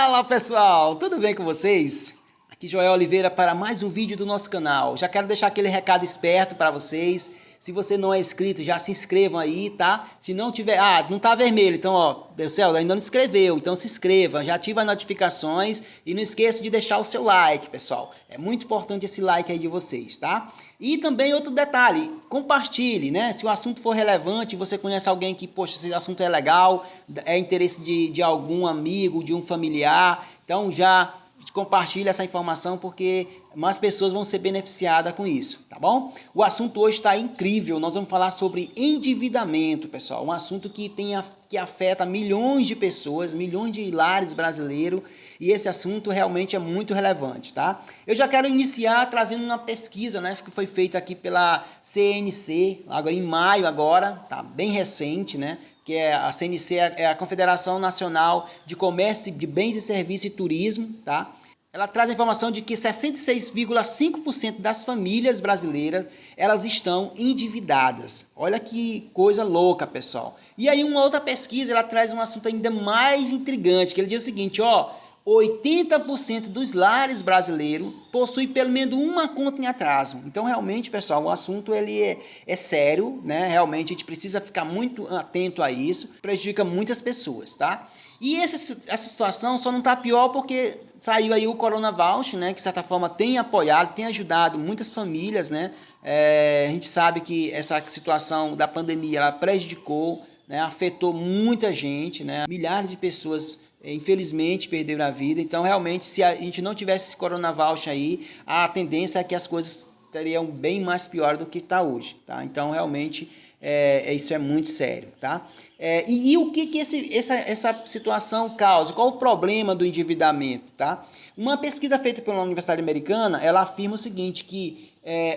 Fala pessoal, tudo bem com vocês? Aqui Joel Oliveira para mais um vídeo do nosso canal. Já quero deixar aquele recado esperto para vocês. Se você não é inscrito, já se inscrevam aí, tá? Se não tiver... não tá vermelho, então ó, meu céu, ainda não inscreveu, então se inscreva, já ativa as notificações e não esqueça de deixar o seu like, pessoal. É muito importante esse like aí de vocês, tá? E também outro detalhe, compartilhe, né? Se o assunto for relevante, você conhece alguém que, poxa, esse assunto é legal, é interesse de algum amigo, de um familiar, então já compartilhe essa informação porque mais pessoas vão ser beneficiadas com isso, tá bom? O assunto hoje está incrível, nós vamos falar sobre endividamento, pessoal, um assunto que afeta milhões de pessoas, milhões de lares brasileiros, e esse assunto realmente é muito relevante, tá? Eu já quero iniciar trazendo uma pesquisa, né, que foi feita aqui pela CNC, agora em maio agora, tá bem recente, né? Que é a CNC, é a Confederação Nacional de Comércio de Bens e Serviços e Turismo, tá? Ela traz a informação de que 66,5% das famílias brasileiras, elas estão endividadas. Olha que coisa louca, pessoal. E aí uma outra pesquisa, ela traz um assunto ainda mais intrigante, que ele diz o seguinte, ó, 80% dos lares brasileiros possuem pelo menos uma conta em atraso. Então, realmente, pessoal, o assunto ele é sério, né? Realmente, a gente precisa ficar muito atento a isso. Prejudica muitas pessoas, tá? E essa situação só não está pior porque saiu aí o Corona Voucher, né? Que, de certa forma, tem apoiado, tem ajudado muitas famílias, né? A gente sabe que essa situação da pandemia, ela prejudicou, né? Afetou muita gente, né? Milhares de pessoas infelizmente perderam a vida. Então realmente, se a gente não tivesse esse Corona Voucher aí, a tendência é que as coisas estariam bem mais pior do que está hoje, tá? Então realmente isso é muito sério, tá? E o que essa situação causa? Qual o problema do endividamento, tá? Uma pesquisa feita pela Universidade Americana, ela afirma o seguinte, que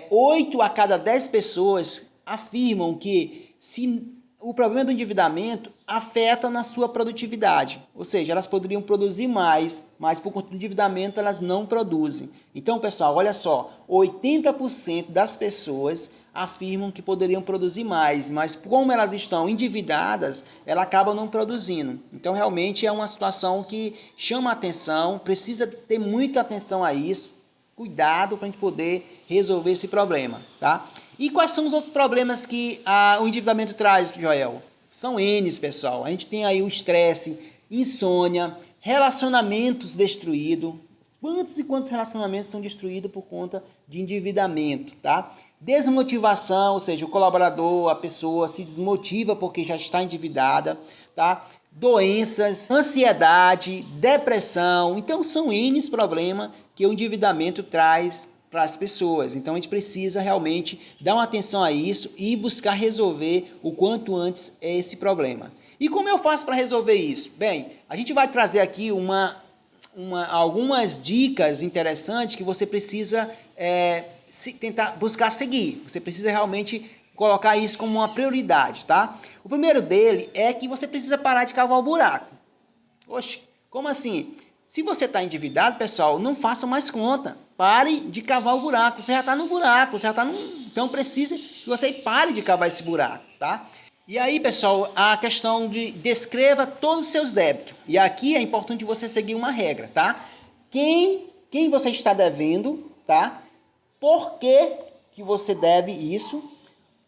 8 a cada 10 pessoas afirmam que se o problema do endividamento afeta na sua produtividade, ou seja, elas poderiam produzir mais, mas por conta do endividamento elas não produzem. Então, pessoal, olha só, 80% das pessoas afirmam que poderiam produzir mais, mas como elas estão endividadas, elas acabam não produzindo. Então, realmente é uma situação que chama a atenção, precisa ter muita atenção a isso, cuidado para a gente poder resolver esse problema, tá? E quais são os outros problemas que o endividamento traz, Joel? São N's, pessoal. A gente tem aí o estresse, insônia, relacionamentos destruídos. Quantos e quantos relacionamentos são destruídos por conta de endividamento, tá? Desmotivação, ou seja, o colaborador, a pessoa se desmotiva porque já está endividada, tá? Doenças, ansiedade, depressão. Então, são N's problemas que o endividamento traz para as pessoas. Então a gente precisa realmente dar uma atenção a isso e buscar resolver o quanto antes esse problema. E como eu faço para resolver isso? Bem, a gente vai trazer aqui algumas dicas interessantes que você precisa tentar buscar seguir. Você precisa realmente colocar isso como uma prioridade, tá? O primeiro dele é que você precisa parar de cavar o buraco. Oxe, como assim? Se você está endividado, pessoal, não faça mais conta. Pare de cavar o buraco. Você já está no buraco, você já está Então precisa que você pare de cavar esse buraco, tá? E aí, pessoal, a questão de descreva todos os seus débitos. E aqui é importante você seguir uma regra, tá? Quem você está devendo, tá? Por que você deve isso?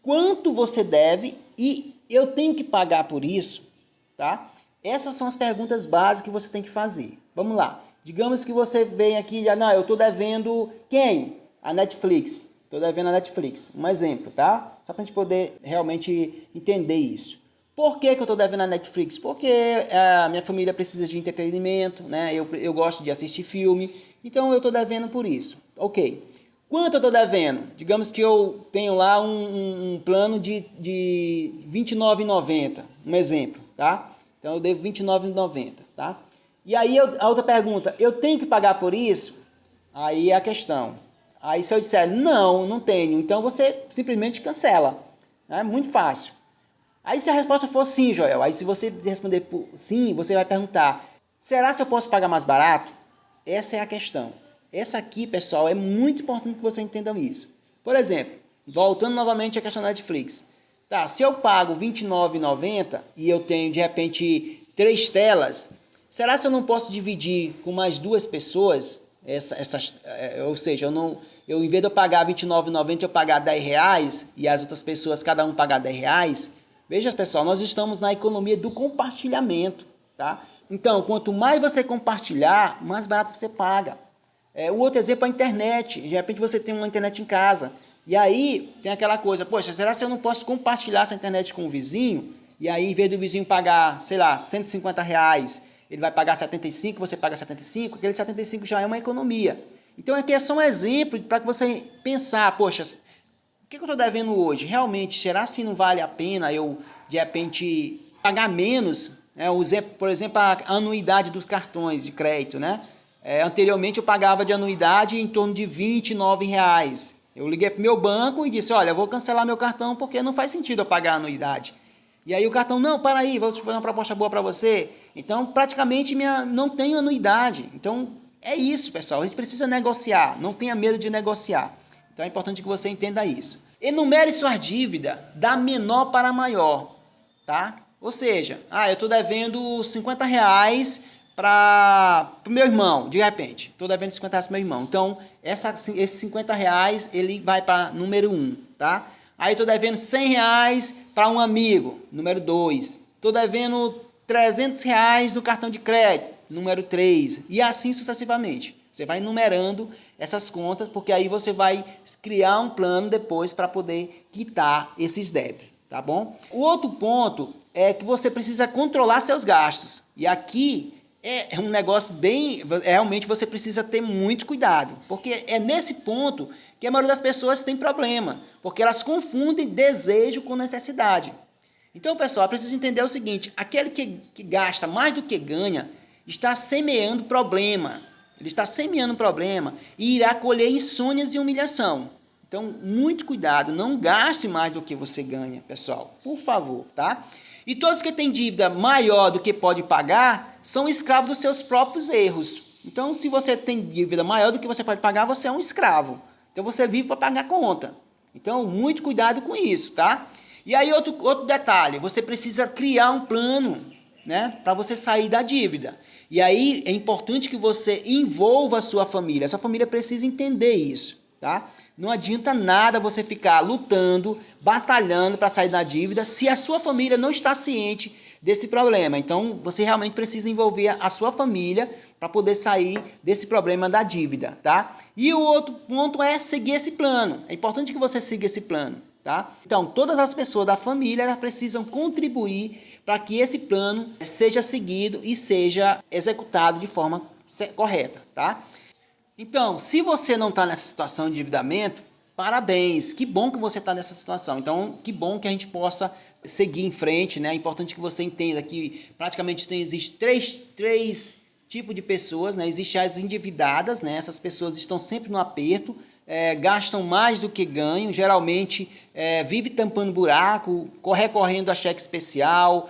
Quanto você deve e eu tenho que pagar por isso, tá? Essas são as perguntas básicas que você tem que fazer. Vamos lá. Digamos que você vem aqui e diz, não, eu estou devendo quem? A Netflix. Estou devendo a Netflix. Um exemplo, tá? Só para a gente poder realmente entender isso. Por que eu estou devendo a Netflix? Porque a minha família precisa de entretenimento, né? Eu gosto de assistir filme, então eu estou devendo por isso. Ok. Quanto eu estou devendo? Digamos que eu tenho lá um plano de R$29,90. Um exemplo, tá? Então eu devo R$29,90, tá? E aí a outra pergunta, eu tenho que pagar por isso? Aí é a questão. Aí se eu disser, não tenho, então você simplesmente cancela. É muito fácil. Aí se a resposta for sim, Joel, aí se você responder por sim, você vai perguntar, será que eu posso pagar mais barato? Essa é a questão. Essa aqui, pessoal, é muito importante que você entenda isso. Por exemplo, voltando novamente à questão da Netflix. Tá, se eu pago R$29,90 e eu tenho, de repente, 3 telas, será que eu não posso dividir com mais 2 pessoas? Ou seja, eu, em vez de eu pagar R$ 29,90, eu pagar R$ 10 e as outras pessoas, cada um pagar R$ 10. Veja, pessoal, nós estamos na economia do compartilhamento, tá? Então, quanto mais você compartilhar, mais barato você paga. O outro exemplo é a internet. De repente você tem uma internet em casa. E aí tem aquela coisa, poxa, será que eu não posso compartilhar essa internet com o vizinho? E aí, em vez do vizinho pagar, sei lá, R$ 150, ele vai pagar 75, você paga 75, aquele 75 já é uma economia. Então aqui é só um exemplo para que você pensar, poxa, o que eu estou devendo hoje? Realmente, será que não vale a pena eu, de repente, pagar menos? Por exemplo, a anuidade dos cartões de crédito, né? Anteriormente eu pagava de anuidade em torno de R$ 29,00. Eu liguei para o meu banco e disse, olha, eu vou cancelar meu cartão porque não faz sentido eu pagar a anuidade. E aí o cartão, não, para aí, vou fazer uma proposta boa para você. Então, praticamente, não tenho anuidade. Então, é isso, pessoal. A gente precisa negociar. Não tenha medo de negociar. Então, é importante que você entenda isso. Enumere sua dívida da menor para a maior, tá? Ou seja, eu estou devendo R$ 50 para o meu irmão, de repente. Estou devendo R$ 50 para o meu irmão. Então, esses R$ 50, ele vai para número 1, tá? Aí estou devendo R$ 100 para um amigo, número 2. Estou devendo R$ 300 no cartão de crédito, número 3. E assim sucessivamente. Você vai numerando essas contas, porque aí você vai criar um plano depois para poder quitar esses débitos, tá bom? O outro ponto é que você precisa controlar seus gastos. E aqui é um negócio realmente você precisa ter muito cuidado, porque é nesse ponto que a maioria das pessoas tem problema, porque elas confundem desejo com necessidade. Então, pessoal, é preciso entender o seguinte, aquele que gasta mais do que ganha, está semeando problema. Ele está semeando problema e irá colher insônias e humilhação. Então, muito cuidado, não gaste mais do que você ganha, pessoal, por favor, tá? E todos que têm dívida maior do que pode pagar, são escravos dos seus próprios erros. Então, se você tem dívida maior do que você pode pagar, você é um escravo. Então você vive para pagar conta. Então, muito cuidado com isso, tá? E aí, outro detalhe, você precisa criar um plano, né, para você sair da dívida. E aí, é importante que você envolva a sua família. A sua família precisa entender isso, tá? Não adianta nada você ficar lutando, batalhando para sair da dívida, se a sua família não está ciente desse problema. Então, você realmente precisa envolver a sua família para poder sair desse problema da dívida, tá? E o outro ponto é seguir esse plano. É importante que você siga esse plano, tá? Então, todas as pessoas da família elas precisam contribuir para que esse plano seja seguido e seja executado de forma correta, tá? Então, se você não está nessa situação de endividamento, parabéns, que bom que você está nessa situação. Então, que bom que a gente possa seguir em frente, né? É importante que você entenda que praticamente existe três tipos de pessoas, né? Existem as endividadas, né? Essas pessoas estão sempre no aperto, gastam mais do que ganham, geralmente vive tampando buraco, recorrendo a cheque especial,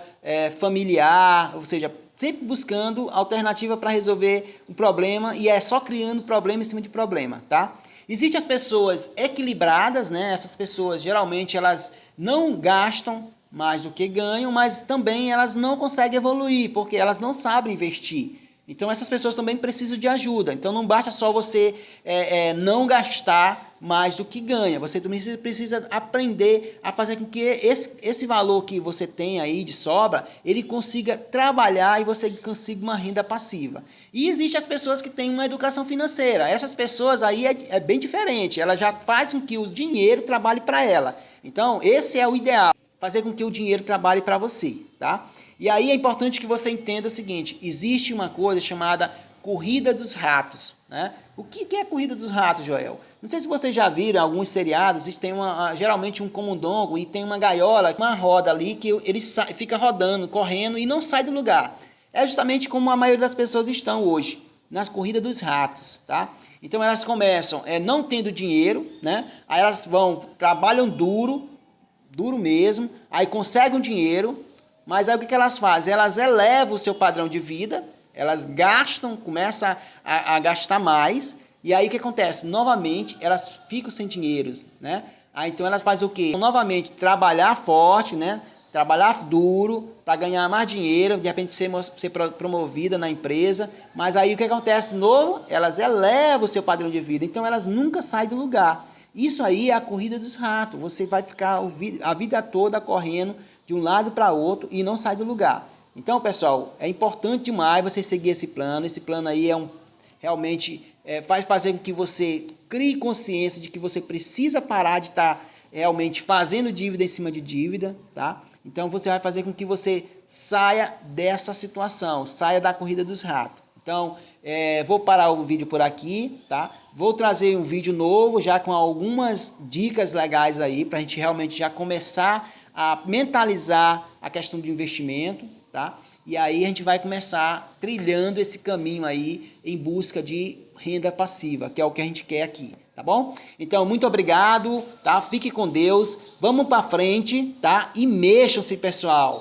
familiar, ou seja, sempre buscando alternativa para resolver o problema e só criando problema em cima de problema, tá? Existem as pessoas equilibradas, né? Essas pessoas geralmente elas não gastam mais do que ganham, mas também elas não conseguem evoluir, porque elas não sabem investir. Então essas pessoas também precisam de ajuda. Então não basta só você não gastar mais do que ganha. Você também precisa aprender a fazer com que esse valor que você tem aí de sobra, ele consiga trabalhar e você consiga uma renda passiva. E existem as pessoas que têm uma educação financeira. Essas pessoas aí é bem diferente. Ela já faz com que o dinheiro trabalhe para ela. Então esse é o ideal. Fazer com que o dinheiro trabalhe para você, tá? E aí é importante que você entenda o seguinte, existe uma coisa chamada corrida dos ratos, né? O que é a corrida dos ratos, Joel? Não sei se vocês já viram alguns seriados, tem geralmente um camundongo e tem uma gaiola, uma roda ali que ele fica rodando, correndo e não sai do lugar. É justamente como a maioria das pessoas estão hoje, nas corridas dos ratos, tá? Então elas começam não tendo dinheiro, né? Aí elas trabalham duro mesmo, aí conseguem um dinheiro, mas aí o que elas fazem? Elas elevam o seu padrão de vida, elas gastam, começam a gastar mais, e aí o que acontece? Novamente, elas ficam sem dinheiro, né? Aí, então elas fazem o quê? Novamente, trabalhar forte, né? trabalhar duro para ganhar mais dinheiro, de repente ser promovida na empresa, mas aí o que acontece de novo? Elas elevam o seu padrão de vida, então elas nunca saem do lugar. Isso aí é a corrida dos ratos, você vai ficar a vida toda correndo de um lado para outro e não sai do lugar. Então, pessoal, é importante demais você seguir esse plano aí realmente faz fazer com que você crie consciência de que você precisa parar de estar realmente fazendo dívida em cima de dívida, tá? Então você vai fazer com que você saia dessa situação, saia da corrida dos ratos. Então, vou parar o vídeo por aqui, tá? Vou trazer um vídeo novo, já com algumas dicas legais aí, para a gente realmente já começar a mentalizar a questão de investimento, tá? E aí a gente vai começar trilhando esse caminho aí em busca de renda passiva, que é o que a gente quer aqui, tá bom? Então, muito obrigado, tá? Fique com Deus, vamos para frente, tá? E mexam-se, pessoal!